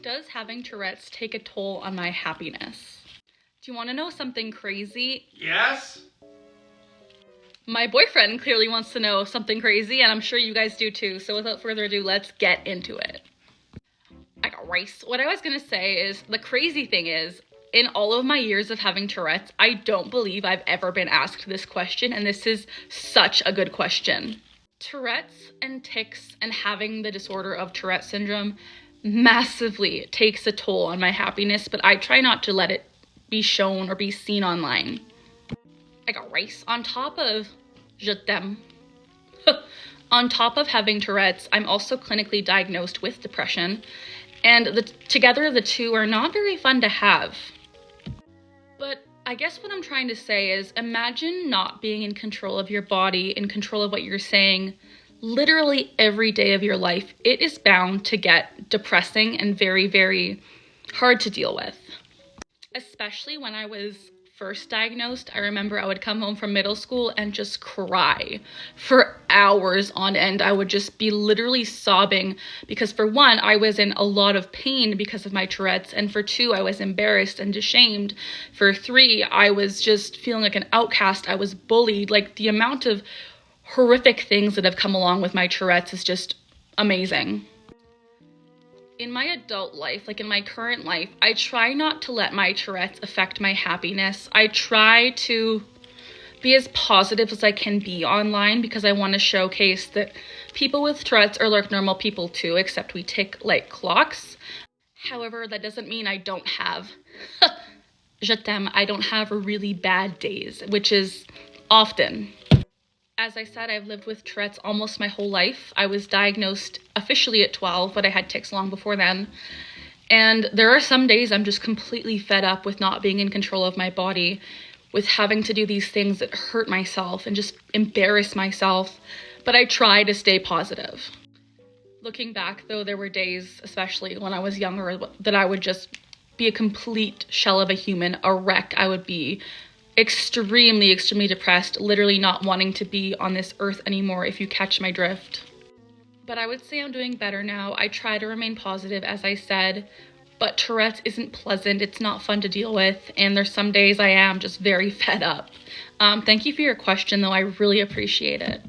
Does having Tourette's take a toll on my happiness? Do you want to know something crazy? Yes? My boyfriend clearly wants to know something crazy, and I'm sure you guys do too. So without further ado, let's get into it. I got rice. What I was gonna say is, the crazy thing is, in all of my years of having Tourette's, I don't believe I've ever been asked this question, and this is such a good question. Tourette's and tics and having the disorder of Tourette syndrome massively takes a toll on my happiness, but I try not to let it be shown or be seen online. I got rice. On top of je t'aime, on top of having Tourette's, I'm also clinically diagnosed with depression, and together the two are not very fun to have. But I guess what I'm trying to say is, imagine not being in control of your body, in control of what you're saying, literally every day of your life. It is bound to get depressing and very, very hard to deal with. Especially when I was first diagnosed, I remember I would come home from middle school and just cry for hours on end. I would just be literally sobbing because, for one, I was in a lot of pain because of my Tourette's, and for two, I was embarrassed and ashamed. For three, I was just feeling like an outcast. I was bullied. Like, the amount of horrific things that have come along with my Tourette's is just amazing. In my adult life, like in my current life, I try not to let my Tourette's affect my happiness. I try to be as positive as I can be online because I want to showcase that people with Tourette's are like normal people too, except we tick like clocks. However, that doesn't mean I don't have je t'aime. I don't have really bad days, which is often. As I said, I've lived with Tourette's almost my whole life. I was diagnosed officially at 12, but I had tics long before then. And there are some days I'm just completely fed up with not being in control of my body, with having to do these things that hurt myself and just embarrass myself. But I try to stay positive. Looking back, though, there were days, especially when I was younger, that I would just be a complete shell of a human, a wreck. I would be extremely depressed, literally not wanting to be on this earth anymore, if you catch my drift. But I would say I'm doing better now. I try to remain positive, as I said, but Tourette's isn't pleasant. It's not fun to deal with, and there's some days I am just very fed up. Thank you for your question, though. I really appreciate it.